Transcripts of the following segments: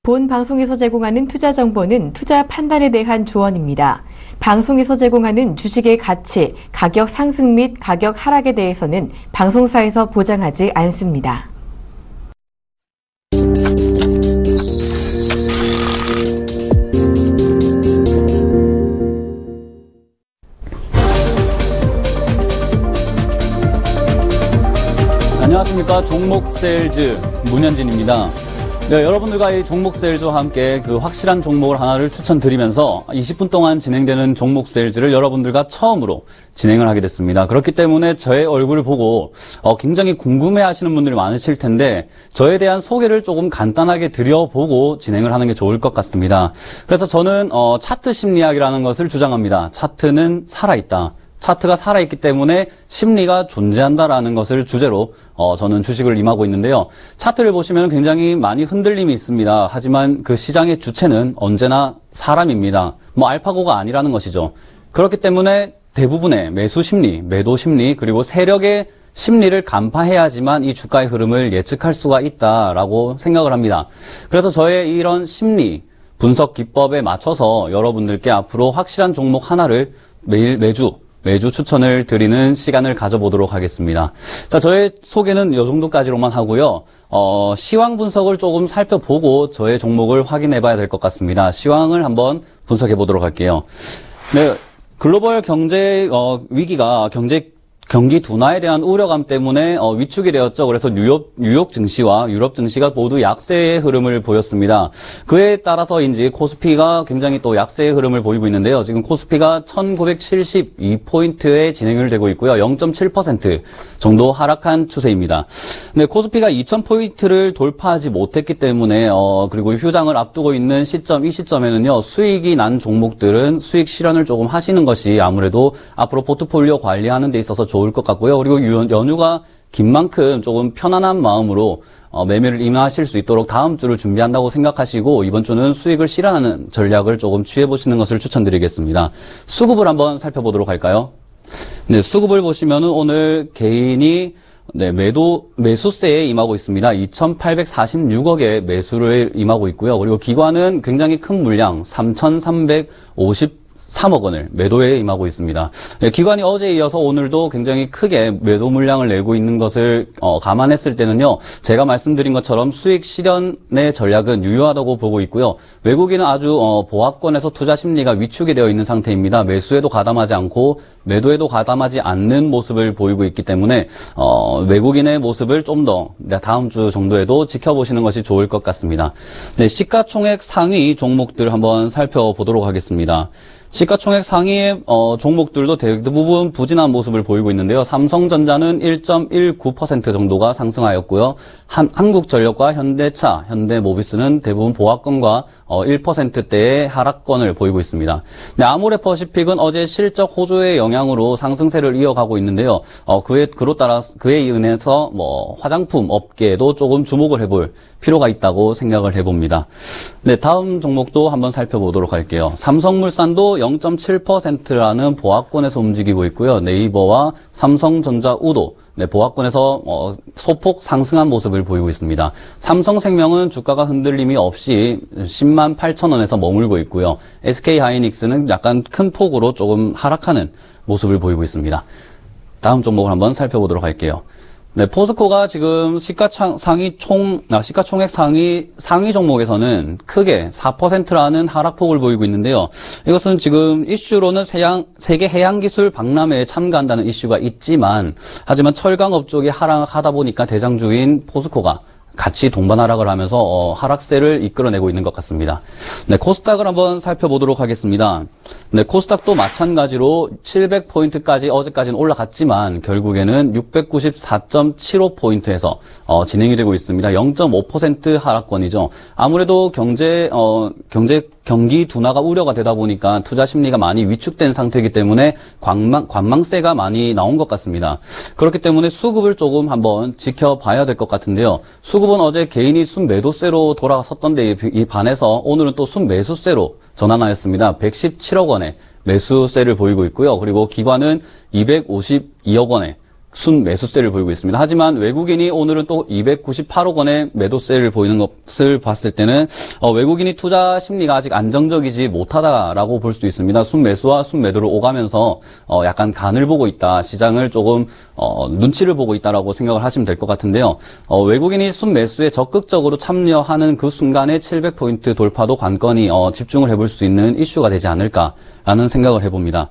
본 방송에서 제공하는 투자 정보는 투자 판단에 대한 조언입니다. 방송에서 제공하는 주식의 가치, 가격 상승 및 가격 하락에 대해서는 방송사에서 보장하지 않습니다. 안녕하십니까. 종목세일즈 문현진입니다. 네, 여러분들과 이 종목세일즈와 함께 그 확실한 종목을 하나를 추천드리면서 20분 동안 진행되는 종목세일즈를 여러분들과 처음으로 진행을 하게 됐습니다. 그렇기 때문에 저의 얼굴을 보고 굉장히 궁금해하시는 분들이 많으실 텐데 저에 대한 소개를 조금 간단하게 드려보고 진행을 하는 게 좋을 것 같습니다. 그래서 저는 차트 심리학이라는 것을 주장합니다. 차트는 살아있다. 차트가 살아있기 때문에 심리가 존재한다라는 것을 주제로 저는 주식을 임하고 있는데요. 차트를 보시면 굉장히 많이 흔들림이 있습니다. 하지만 그 시장의 주체는 언제나 사람입니다. 알파고가 아니라는 것이죠. 그렇기 때문에 대부분의 매수 심리, 매도 심리, 그리고 세력의 심리를 간파해야지만 이 주가의 흐름을 예측할 수가 있다라고 생각을 합니다. 그래서 저의 이런 심리 분석 기법에 맞춰서 여러분들께 앞으로 확실한 종목 하나를 매주 추천을 드리는 시간을 가져보도록 하겠습니다. 자, 저의 소개는 이 정도까지로만 하고요. 시황 분석을 조금 살펴보고 저의 종목을 확인해 봐야 될 것 같습니다. 시황을 한번 분석해 보도록 할게요. 네, 글로벌 경제 위기가 경기 둔화에 대한 우려감 때문에 위축이 되었죠. 그래서 뉴욕 증시와 유럽 증시가 모두 약세의 흐름을 보였습니다. 그에 따라서인지 코스피가 굉장히 또 약세의 흐름을 보이고 있는데요. 지금 코스피가 1972포인트에 진행을 되고 있고요. 0.7% 정도 하락한 추세입니다. 네, 코스피가 2000포인트를 돌파하지 못했기 때문에 그리고 휴장을 앞두고 있는 이 시점에는요. 수익이 난 종목들은 수익 실현을 조금 하시는 것이 아무래도 앞으로 포트폴리오 관리하는 데 있어서 좋을 것 같고요. 그리고 연휴가 긴 만큼 조금 편안한 마음으로 매매를 임하실 수 있도록 다음 주를 준비한다고 생각하시고 이번 주는 수익을 실현하는 전략을 조금 취해보시는 것을 추천드리겠습니다. 수급을 한번 살펴보도록 할까요? 네, 수급을 보시면은 오늘 개인이 매수세에 임하고 있습니다. 2,846억의 매수를 임하고 있고요. 그리고 기관은 굉장히 큰 물량 3,353억 원을 매도에 임하고 있습니다. 네, 기관이 어제에 이어서 오늘도 굉장히 크게 매도 물량을 내고 있는 것을 감안했을 때는요. 제가 말씀드린 것처럼 수익 실현의 전략은 유효하다고 보고 있고요. 외국인은 아주 보합권에서 투자 심리가 위축이 되어 있는 상태입니다. 매수에도 가담하지 않고 매도에도 가담하지 않는 모습을 보이고 있기 때문에 외국인의 모습을 좀 더 다음 주 정도에도 지켜보시는 것이 좋을 것 같습니다. 네, 시가총액 상위 종목들 한번 살펴보도록 하겠습니다. 시가총액 상위의 종목들도 대부분 부진한 모습을 보이고 있는데요. 삼성전자는 1.19% 정도가 상승하였고요. 한국전력과 현대차, 현대모비스는 대부분 보합권과 1%대의 하락권을 보이고 있습니다. 네, 아모레퍼시픽은 어제 실적 호조의 영향으로 상승세를 이어가고 있는데요. 그에 인해서 화장품 업계에도 조금 주목을 해볼 필요가 있다고 생각을 해봅니다. 네, 다음 종목도 한번 살펴보도록 할게요. 삼성물산도 0.7%라는 보합권에서 움직이고 있고요. 네이버와 삼성전자 우도 보합권에서 소폭 상승한 모습을 보이고 있습니다. 삼성생명은 주가가 흔들림이 없이 10만 8천 원에서 머물고 있고요. SK하이닉스는 약간 큰 폭으로 조금 하락하는 모습을 보이고 있습니다. 다음 종목을 한번 살펴보도록 할게요. 네, 포스코가 지금 시가총액 상위 종목에서는 크게 4%라는 하락폭을 보이고 있는데요. 이것은 지금 이슈로는 세계 해양기술 박람회에 참가한다는 이슈가 있지만, 하지만 철강업 쪽이 하락하다 보니까 대장주인 포스코가 같이 동반 하락을 하면서 하락세를 이끌어내고 있는 것 같습니다. 네, 코스닥을 한번 살펴보도록 하겠습니다. 네, 코스닥도 마찬가지로 700포인트까지 어제까지는 올라갔지만 결국에는 694.75포인트에서 진행이 되고 있습니다. 0.5% 하락권이죠. 아무래도 경기 둔화가 우려가 되다 보니까 투자 심리가 많이 위축된 상태이기 때문에 관망세가 많이 나온 것 같습니다. 그렇기 때문에 수급을 조금 한번 지켜봐야 될 것 같은데요. 수급은 어제 개인이 순매도세로 돌아섰던데 이 반해서 오늘은 또 순매수세로 전환하였습니다. 117억 원의 매수세를 보이고 있고요. 그리고 기관은 252억 원의 순 매수세를 보이고 있습니다. 하지만 외국인이 오늘은 또 298억 원의 매도세를 보이는 것을 봤을 때는 외국인이 투자 심리가 아직 안정적이지 못하다라고 볼 수 있습니다. 순 매수와 순 매도를 오가면서 약간 간을 보고 있다, 시장을 조금 눈치를 보고 있다라고 생각을 하시면 될 것 같은데요. 외국인이 순 매수에 적극적으로 참여하는 그 순간에 700포인트 돌파도 관건이 집중을 해볼 수 있는 이슈가 되지 않을까라는 생각을 해봅니다.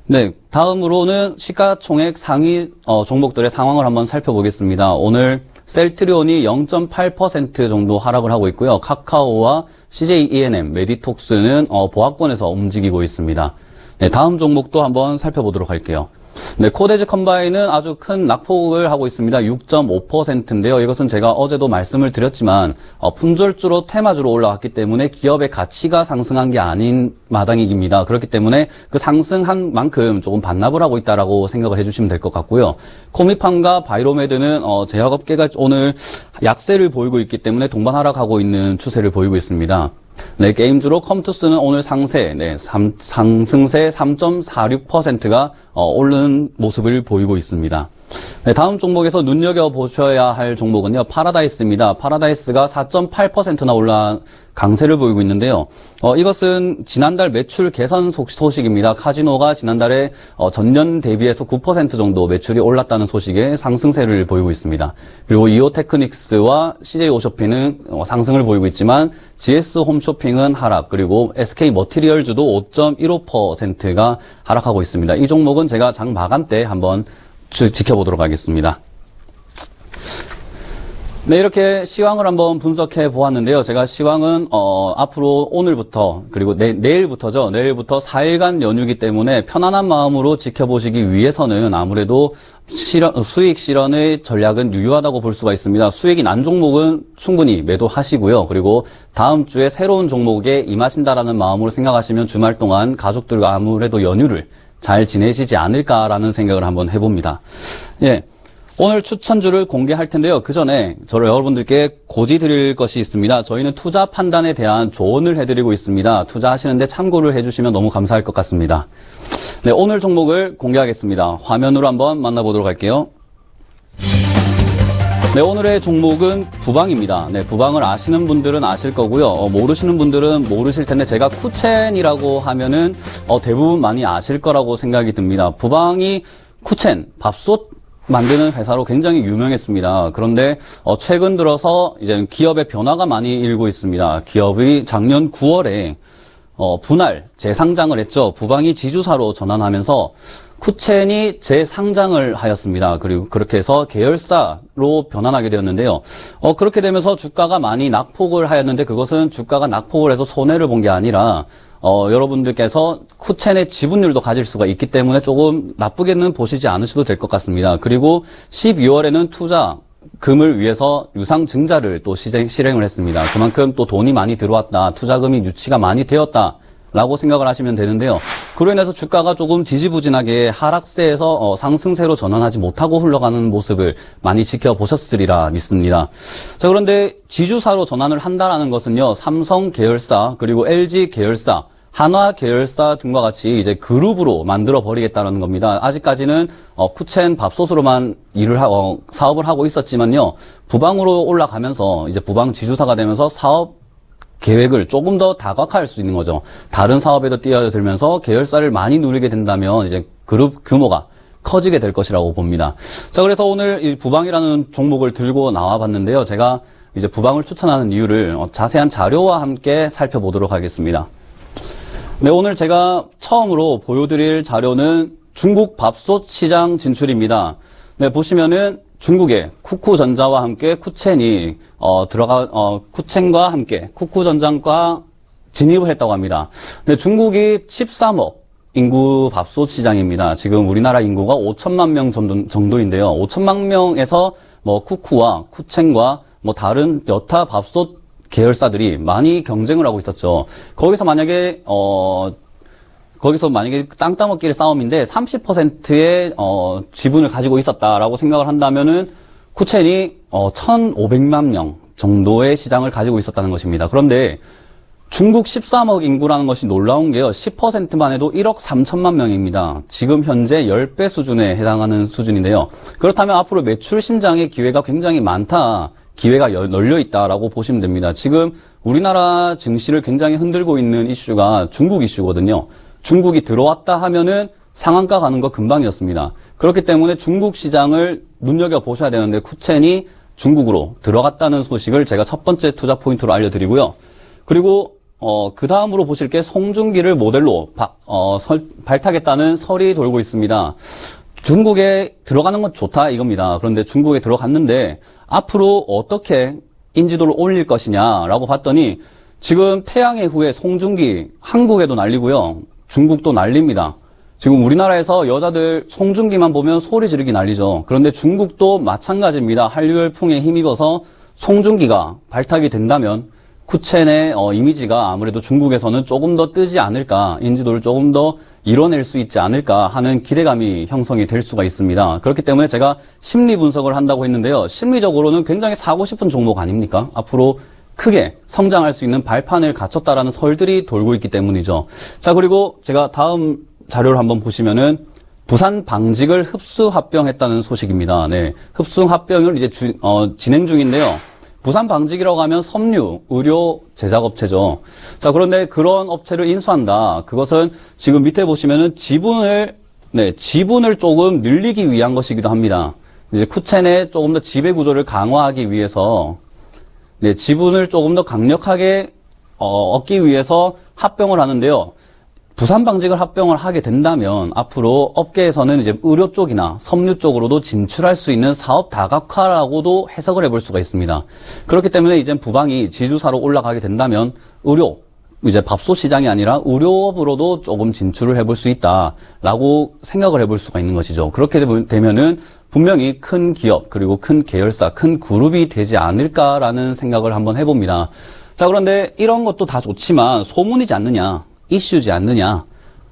네, 다음으로는 시가총액 상위 종목들의 상황을 한번 살펴보겠습니다. 오늘 셀트리온이 0.8% 정도 하락을 하고 있고요. 카카오와 CJ ENM, 메디톡스는 보합권에서 움직이고 있습니다. 네, 다음 종목도 한번 살펴보도록 할게요. 네, 코데즈 컴바인은 아주 큰 낙폭을 하고 있습니다. 6.5%인데요. 이것은 제가 어제도 말씀을 드렸지만 품절주로 테마주로 올라왔기 때문에 기업의 가치가 상승한 게 아닌 마당익입니다. 그렇기 때문에 그 상승한 만큼 조금 반납을 하고 있다라고 생각을 해주시면 될 것 같고요. 코미팜과 바이로메드는 제약업계가 오늘 약세를 보이고 있기 때문에 동반 하락하고 있는 추세를 보이고 있습니다. 네, 게임주로 컴투스는 오늘 상승세 3.46%가 오르는 모습을 보이고 있습니다. 네, 다음 종목에서 눈여겨보셔야 할 종목은요, 파라다이스입니다. 파라다이스가 4.8%나 올라 강세를 보이고 있는데요. 이것은 지난달 매출 개선 소식입니다. 카지노가 지난달에 전년 대비해서 9% 정도 매출이 올랐다는 소식에 상승세를 보이고 있습니다. 그리고 이오테크닉스와 CJ오쇼핑은 상승을 보이고 있지만 GS홈쇼핑은 하락, 그리고 SK머티리얼즈도 5.15%가 하락하고 있습니다. 이 종목은 제가 장 마감 때 한번 지켜보도록 하겠습니다. 네, 이렇게 시황을 한번 분석해 보았는데요. 제가 시황은 앞으로 오늘부터 그리고 내일부터죠. 내일부터 4일간 연휴이기 때문에 편안한 마음으로 지켜보시기 위해서는 아무래도 수익 실현의 전략은 유효하다고 볼 수가 있습니다. 수익이 난 종목은 충분히 매도하시고요. 그리고 다음 주에 새로운 종목에 임하신다라는 마음으로 생각하시면 주말 동안 가족들과 아무래도 연휴를 잘 지내시지 않을까라는 생각을 한번 해봅니다. 예. 오늘 추천주를 공개할 텐데요. 그 전에 저를 여러분들께 고지 드릴 것이 있습니다. 저희는 투자 판단에 대한 조언을 해드리고 있습니다. 투자하시는데 참고를 해주시면 너무 감사할 것 같습니다. 네, 오늘 종목을 공개하겠습니다. 화면으로 한번 만나보도록 할게요. 네, 오늘의 종목은 부방입니다. 네, 부방을 아시는 분들은 아실 거고요. 모르시는 분들은 모르실 텐데 제가 쿠첸이라고 하면은 대부분 많이 아실 거라고 생각이 듭니다. 부방이 쿠첸, 밥솥 만드는 회사로 굉장히 유명했습니다. 그런데 최근 들어서 이제 기업의 변화가 많이 일고 있습니다. 기업이 작년 9월에 분할 재상장을 했죠. 부방이 지주사로 전환하면서 쿠첸이 재상장을 하였습니다. 그리고 그렇게 해서 계열사로 변환하게 되었는데요. 그렇게 되면서 주가가 많이 낙폭을 하였는데 그것은 주가가 낙폭을 해서 손해를 본 게 아니라 여러분들께서 쿠첸의 지분율도 가질 수가 있기 때문에 조금 나쁘게는 보시지 않으셔도 될 것 같습니다. 그리고 12월에는 투자금을 위해서 유상증자를 또 실행을 했습니다. 그만큼 또 돈이 많이 들어왔다, 투자금이 유치가 많이 되었다 라고 생각을 하시면 되는데요. 그로 인해서 주가가 조금 지지부진하게 하락세에서 상승세로 전환하지 못하고 흘러가는 모습을 많이 지켜보셨으리라 믿습니다. 자, 그런데 지주사로 전환을 한다라는 것은요, 삼성 계열사 그리고 LG 계열사, 한화 계열사 등과 같이 이제 그룹으로 만들어 버리겠다는 겁니다. 아직까지는 쿠첸 밥솥으로만 사업을 하고 있었지만요, 부방으로 올라가면서 이제 부방 지주사가 되면서 사업 계획을 조금 더 다각화할 수 있는 거죠. 다른 사업에도 뛰어들면서 계열사를 많이 누리게 된다면 이제 그룹 규모가 커지게 될 것이라고 봅니다. 자, 그래서 오늘 이 부방이라는 종목을 들고 나와 봤는데요. 제가 이제 부방을 추천하는 이유를 자세한 자료와 함께 살펴보도록 하겠습니다. 네, 오늘 제가 처음으로 보여드릴 자료는 중국 밥솥 시장 진출입니다. 네, 보시면은 중국의 쿠쿠전자와 함께 쿠첸이 쿠첸과 함께 쿠쿠전자과 진입을 했다고 합니다. 근데 중국이 13억 인구 밥솥 시장입니다. 지금 우리나라 인구가 5천만 명 정도인데요. 5천만 명에서 쿠쿠와 쿠첸과 다른 여타 밥솥 계열사들이 많이 경쟁을 하고 있었죠. 거기서 만약에 땅 따먹기의 싸움인데 30%의 지분을 가지고 있었다라고 생각을 한다면은 쿠첸이 1,500만 명 정도의 시장을 가지고 있었다는 것입니다. 그런데 중국 13억 인구라는 것이 놀라운 게요. 10%만 해도 1억 3천만 명입니다. 지금 현재 10배 수준에 해당하는 수준인데요. 그렇다면 앞으로 매출 신장의 기회가 굉장히 많다. 기회가 널려 있다라고 보시면 됩니다. 지금 우리나라 증시를 굉장히 흔들고 있는 이슈가 중국 이슈거든요. 중국이 들어왔다 하면은 상한가 가는 거 금방이었습니다. 그렇기 때문에 중국 시장을 눈여겨보셔야 되는데 쿠첸이 중국으로 들어갔다는 소식을 제가 첫 번째 투자 포인트로 알려드리고요. 그리고 그 다음으로 보실 게 송중기를 모델로 발탁했다는 설이 돌고 있습니다. 중국에 들어가는 건 좋다 이겁니다. 그런데 중국에 들어갔는데 앞으로 어떻게 인지도를 올릴 것이냐라고 봤더니 지금 태양의 후예 송중기 한국에도 난리고요. 중국도 난립니다. 지금 우리나라에서 여자들 송중기만 보면 소리 지르기 난리죠. 그런데 중국도 마찬가지입니다. 한류 열풍에 힘입어서 송중기가 발탁이 된다면 쿠첸의 이미지가 아무래도 중국에서는 조금 더 뜨지 않을까, 인지도를 조금 더 이뤄낼 수 있지 않을까 하는 기대감이 형성이 될 수가 있습니다. 그렇기 때문에 제가 심리 분석을 한다고 했는데요. 심리적으로는 굉장히 사고 싶은 종목 아닙니까? 앞으로 크게 성장할 수 있는 발판을 갖췄다라는 설들이 돌고 있기 때문이죠. 자, 그리고 제가 다음 자료를 한번 보시면은 부산 방직을 흡수 합병했다는 소식입니다. 네. 흡수 합병을 이제 진행 중인데요. 부산 방직이라고 하면 섬유, 의료 제작업체죠. 자, 그런데 그런 업체를 인수한다. 그것은 지금 밑에 보시면은 지분을 조금 늘리기 위한 것이기도 합니다. 이제 쿠첸의 조금 더 지배 구조를 강화하기 위해서, 지분을 조금 더 강력하게, 얻기 위해서 합병을 하는데요. 부산 방직을 합병을 하게 된다면 앞으로 업계에서는 이제 의료 쪽이나 섬유 쪽으로도 진출할 수 있는 사업 다각화라고도 해석을 해볼 수가 있습니다. 그렇기 때문에 이제 부방이 지주사로 올라가게 된다면 의료, 이제 밥솥 시장이 아니라 의료업으로도 조금 진출을 해볼 수 있다라고 생각을 해볼 수가 있는 것이죠. 그렇게 되면은 분명히 큰 기업 그리고 큰 계열사, 큰 그룹이 되지 않을까라는 생각을 한번 해봅니다. 자, 그런데 이런 것도 다 좋지만 소문이지 않느냐, 이슈지 않느냐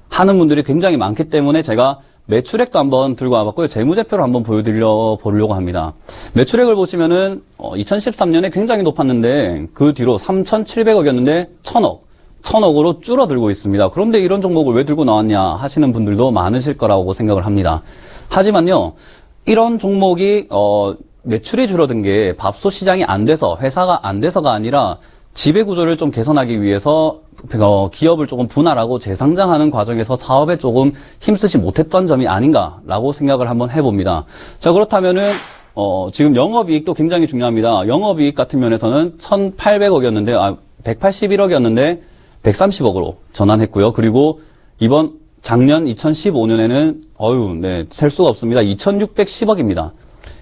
하는 분들이 굉장히 많기 때문에 제가 매출액도 한번 들고 와봤고요. 재무제표를 한번 보려고 합니다. 매출액을 보시면은 2013년에 굉장히 높았는데 그 뒤로 3,700억이었는데 1,000억으로 줄어들고 있습니다. 그런데 이런 종목을 왜 들고 나왔냐 하시는 분들도 많으실 거라고 생각을 합니다. 하지만요, 이런 종목이 매출이 줄어든 게 밥솥 시장이 안 돼서, 회사가 안 돼서가 아니라 지배 구조를 좀 개선하기 위해서 기업을 조금 분할하고 재상장하는 과정에서 사업에 조금 힘쓰지 못했던 점이 아닌가라고 생각을 한번 해봅니다. 자, 그렇다면은 지금 영업이익도 굉장히 중요합니다. 영업이익 같은 면에서는 1,800억이었는데 181억이었는데 130억으로 전환했고요. 그리고 이번 작년 2015년에는 셀 수가 없습니다. 2,610억입니다.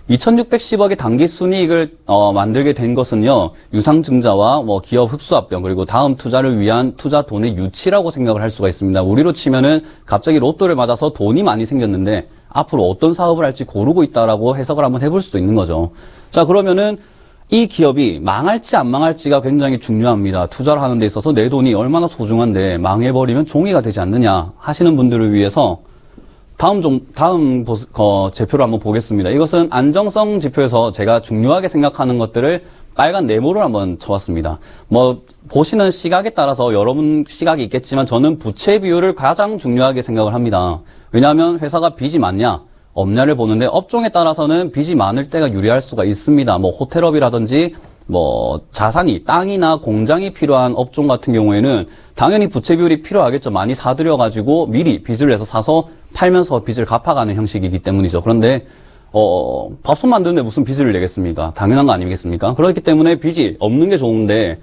2,610억의 당기 순이익을 만들게 된 것은요, 유상증자와 기업 흡수합병, 그리고 다음 투자를 위한 투자 돈의 유치라고 생각을 할 수가 있습니다. 우리로 치면은 갑자기 로또를 맞아서 돈이 많이 생겼는데 앞으로 어떤 사업을 할지 고르고 있다라고 해석을 한번 해볼 수도 있는 거죠. 자, 그러면은 이 기업이 망할지 안 망할지가 굉장히 중요합니다. 투자를 하는 데 있어서 내 돈이 얼마나 소중한데 망해버리면 종이가 되지 않느냐 하시는 분들을 위해서 다음 제표를 한번 보겠습니다. 이것은 안정성 지표에서 제가 중요하게 생각하는 것들을 빨간 네모를 한번 쳐왔습니다. 보시는 시각에 따라서 여러분 시각이 있겠지만 저는 부채 비율을 가장 중요하게 생각을 합니다. 왜냐하면 회사가 빚이 많냐, 없냐를 보는데 업종에 따라서는 빚이 많을 때가 유리할 수가 있습니다. 호텔업이라든지 자산이, 땅이나 공장이 필요한 업종 같은 경우에는 당연히 부채 비율이 필요하겠죠. 많이 사들여가지고 미리 빚을 내서 사서 팔면서 빚을 갚아가는 형식이기 때문이죠. 그런데, 밥솥 만드는데 무슨 빚을 내겠습니까? 당연한 거 아니겠습니까? 그렇기 때문에 빚이 없는 게 좋은데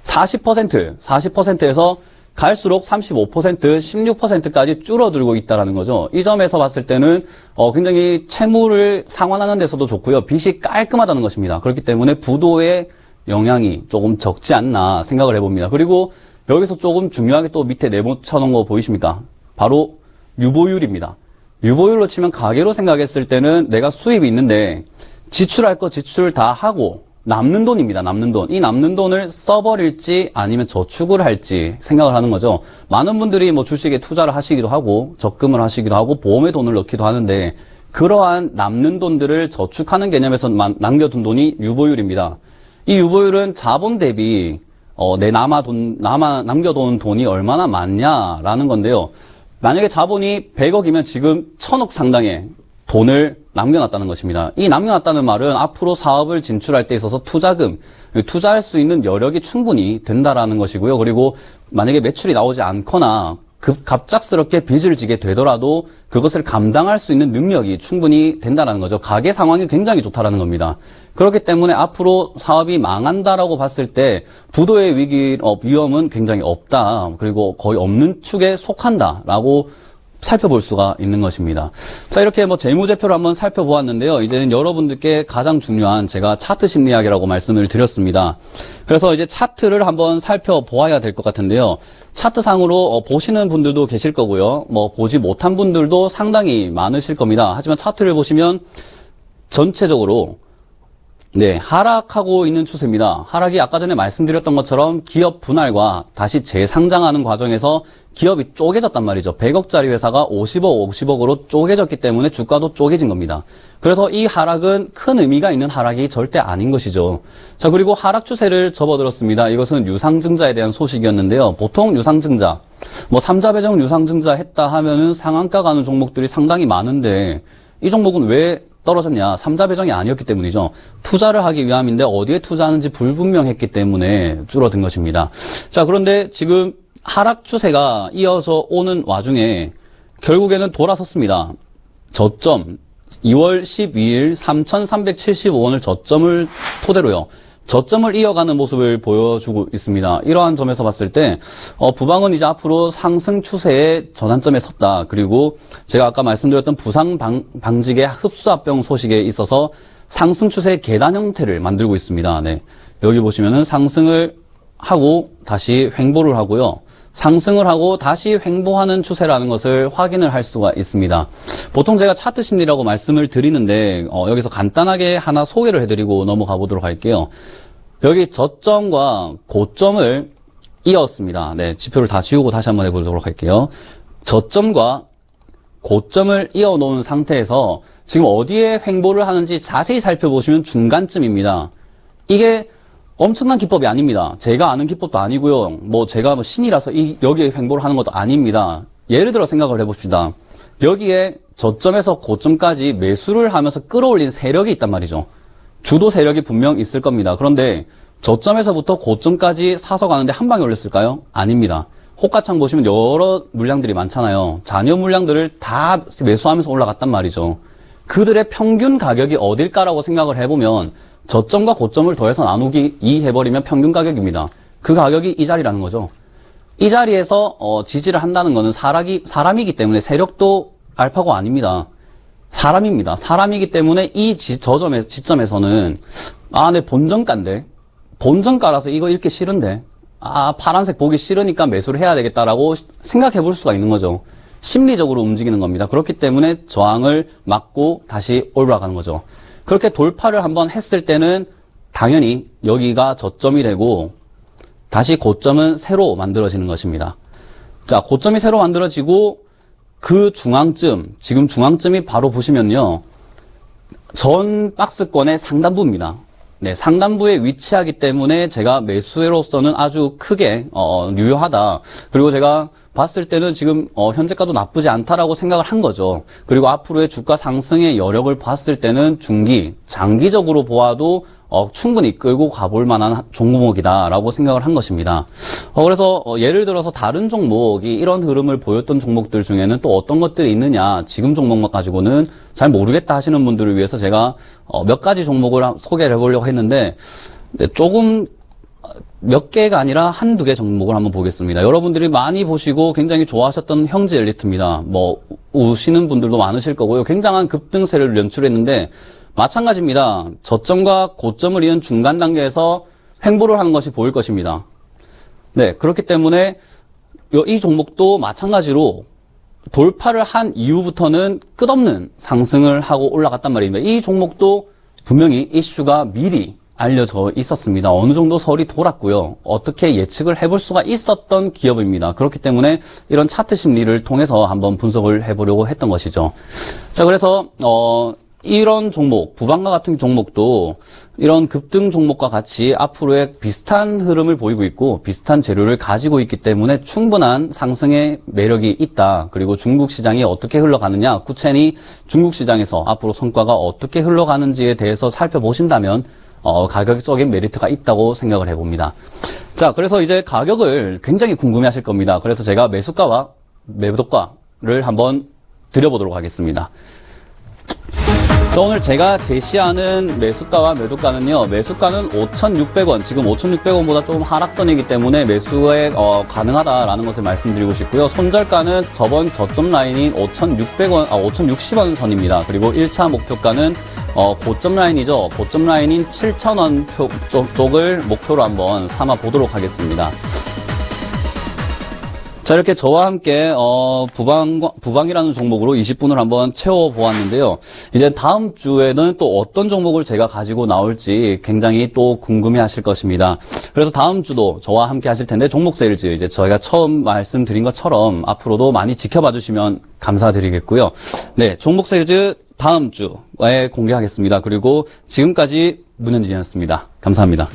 40%에서 갈수록 35%, 16%까지 줄어들고 있다는 거죠. 이 점에서 봤을 때는 굉장히 채무를 상환하는 데서도 좋고요. 빚이 깔끔하다는 것입니다. 그렇기 때문에 부도의 영향이 조금 적지 않나 생각을 해봅니다. 그리고 여기서 조금 중요하게 또 밑에 네모 쳐놓은 거 보이십니까? 바로 유보율입니다. 유보율로 치면 가계로 생각했을 때는 내가 수입이 있는데 지출할 거 지출 다 하고 남는 돈입니다. 남는 돈. 이 남는 돈을 써버릴지 아니면 저축을 할지 생각을 하는 거죠. 많은 분들이 주식에 투자를 하시기도 하고 적금을 하시기도 하고 보험에 돈을 넣기도 하는데 그러한 남는 돈들을 저축하는 개념에서 남겨둔 돈이 유보율입니다. 이 유보율은 자본 대비 남겨놓은 돈이 얼마나 많냐라는 건데요. 만약에 자본이 100억이면 지금 1000억 상당의 돈을 남겨놨다는 것입니다. 이 남겨놨다는 말은 앞으로 사업을 진출할 때 있어서 투자금, 투자할 수 있는 여력이 충분히 된다라는 것이고요. 그리고 만약에 매출이 나오지 않거나 갑작스럽게 빚을 지게 되더라도 그것을 감당할 수 있는 능력이 충분히 된다는 거죠. 가계 상황이 굉장히 좋다라는 겁니다. 그렇기 때문에 앞으로 사업이 망한다라고 봤을 때 부도의 위험은 굉장히 없다. 그리고 거의 없는 축에 속한다라고 살펴볼 수가 있는 것입니다. 자, 이렇게 재무제표를 한번 살펴보았는데요. 이제는 여러분들께 가장 중요한 제가 차트 심리학이라고 말씀을 드렸습니다. 그래서 이제 차트를 한번 살펴보아야 될 것 같은데요. 차트상으로 보시는 분들도 계실 거고요. 보지 못한 분들도 상당히 많으실 겁니다. 하지만 차트를 보시면 전체적으로 하락하고 있는 추세입니다. 하락이 아까 전에 말씀드렸던 것처럼 기업 분할과 다시 재상장하는 과정에서 기업이 쪼개졌단 말이죠. 100억짜리 회사가 50억으로 쪼개졌기 때문에 주가도 쪼개진 겁니다. 그래서 이 하락은 큰 의미가 있는 하락이 절대 아닌 것이죠. 자, 그리고 하락 추세를 접어들었습니다. 이것은 유상증자에 대한 소식이었는데요. 보통 유상증자, 3자 배정 유상증자 했다 하면은 상한가 가는 종목들이 상당히 많은데 이 종목은 왜 떨어졌냐? 3자 배정이 아니었기 때문이죠. 투자를 하기 위함인데 어디에 투자하는지 불분명했기 때문에 줄어든 것입니다. 자, 그런데 지금 하락 추세가 이어져 오는 와중에 결국에는 돌아섰습니다. 저점 2월 12일 3,375원을 저점을 토대로요. 저점을 이어가는 모습을 보여주고 있습니다. 이러한 점에서 봤을 때 부방은 이제 앞으로 상승 추세의 전환점에 섰다. 그리고 제가 아까 말씀드렸던 부상 방직의 흡수합병 소식에 있어서 상승 추세의 계단 형태를 만들고 있습니다. 네. 여기 보시면은 상승을 하고 다시 횡보를 하고요. 상승을 하고 다시 횡보하는 추세라는 것을 확인을 할 수가 있습니다. 보통 제가 차트 심리라고 말씀을 드리는데 여기서 간단하게 하나 소개를 해드리고 넘어가 보도록 할게요. 여기 저점과 고점을 이었습니다. 네, 지표를 다 지우고 다시 한번 해보도록 할게요. 저점과 고점을 이어놓은 상태에서 지금 어디에 횡보를 하는지 자세히 살펴보시면 중간쯤입니다. 이게 엄청난 기법이 아닙니다. 제가 아는 기법도 아니고요. 제가 신이라서 여기에 횡보를 하는 것도 아닙니다. 예를 들어 생각을 해봅시다. 여기에 저점에서 고점까지 매수를 하면서 끌어올린 세력이 있단 말이죠. 주도 세력이 분명 있을 겁니다. 그런데 저점에서부터 고점까지 사서 가는데 한 방에 올렸을까요? 아닙니다. 호가창 보시면 여러 물량들이 많잖아요. 잔여 물량들을 다 매수하면서 올라갔단 말이죠. 그들의 평균 가격이 어딜까라고 생각을 해보면 저점과 고점을 더해서 나누기 2 해버리면 평균 가격입니다. 그 가격이 이 자리라는 거죠. 이 자리에서 지지를 한다는 것은 사람이기 때문에 세력도 알파고 아닙니다. 사람입니다. 사람이기 때문에 이 지점에서는 내 본전가인데 본전가라서 이거 읽기 싫은데 파란색 보기 싫으니까 매수를 해야 되겠다라고 생각해 볼 수가 있는 거죠. 심리적으로 움직이는 겁니다. 그렇기 때문에 저항을 막고 다시 올라가는 거죠. 그렇게 돌파를 한번 했을 때는 당연히 여기가 저점이 되고 다시 고점은 새로 만들어지는 것입니다. 자, 고점이 새로 만들어지고 그 중앙쯤, 지금 중앙쯤이 바로 보시면요. 전 박스권의 상단부입니다. 네, 상단부에 위치하기 때문에 제가 매수로서는 아주 크게 유효하다. 그리고 제가 봤을 때는 지금 현재가도 나쁘지 않다라고 생각을 한 거죠. 그리고 앞으로의 주가 상승의 여력을 봤을 때는 중기, 장기적으로 보아도 충분히 끌고 가볼 만한 종목이다라고 생각을 한 것입니다. 그래서 예를 들어서 다른 종목이 이런 흐름을 보였던 종목들 중에는 또 어떤 것들이 있느냐, 지금 종목만 가지고는 잘 모르겠다 하시는 분들을 위해서 제가 몇 가지 종목을 소개를 해보려고 했는데 조금 몇 개가 아니라 한두 개 종목을 한번 보겠습니다. 여러분들이 많이 보시고 굉장히 좋아하셨던 형제 엘리트입니다. 우시는 분들도 많으실 거고요. 굉장한 급등세를 연출했는데 마찬가지입니다. 저점과 고점을 이은 중간 단계에서 횡보를 하는 것이 보일 것입니다. 네, 그렇기 때문에 이 종목도 마찬가지로 돌파를 한 이후부터는 끝없는 상승을 하고 올라갔단 말입니다. 이 종목도 분명히 이슈가 미리 알려져 있었습니다. 어느 정도 설이 돌았고요. 어떻게 예측을 해볼 수가 있었던 기업입니다. 그렇기 때문에 이런 차트 심리를 통해서 한번 분석을 해보려고 했던 것이죠. 자, 그래서 이런 종목, 부방과 같은 종목도 이런 급등 종목과 같이 앞으로의 비슷한 흐름을 보이고 있고 비슷한 재료를 가지고 있기 때문에 충분한 상승의 매력이 있다. 그리고 중국 시장이 어떻게 흘러가느냐, 쿠첸이 중국 시장에서 앞으로 성과가 어떻게 흘러가는지에 대해서 살펴보신다면 가격적인 메리트가 있다고 생각을 해봅니다. 자, 그래서 이제 가격을 굉장히 궁금해하실 겁니다. 그래서 제가 매수가와 매도가를 한번 드려보도록 하겠습니다. 자, 오늘 제가 제시하는 매수가와 매도가는요, 매수가는 5,600원, 지금 5,600원보다 조금 하락선이기 때문에 매수에 가능하다라는 것을 말씀드리고 싶고요. 손절가는 저번 저점 라인인 5,60원 선입니다. 그리고 1차 목표가는 고점 라인이죠. 고점 라인인 7,000원 쪽을 목표로 한번 삼아 보도록 하겠습니다. 자, 이렇게 저와 함께 부방이라는 종목으로 20분을 한번 채워보았는데요. 이제 다음 주에는 또 어떤 종목을 제가 가지고 나올지 굉장히 또 궁금해하실 것입니다. 그래서 다음 주도 저와 함께 하실 텐데 종목 세일즈 이제 저희가 처음 말씀드린 것처럼 앞으로도 많이 지켜봐 주시면 감사드리겠고요. 네, 종목 세일즈 다음 주에 공개하겠습니다. 그리고 지금까지 문현진이었습니다. 감사합니다.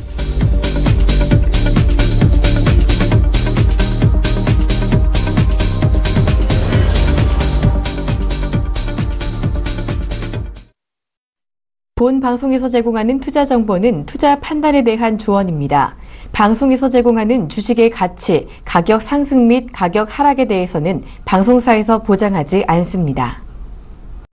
본 방송에서 제공하는 투자 정보는 투자 판단에 대한 조언입니다. 방송에서 제공하는 주식의 가치, 가격 상승 및 가격 하락에 대해서는 방송사에서 보장하지 않습니다.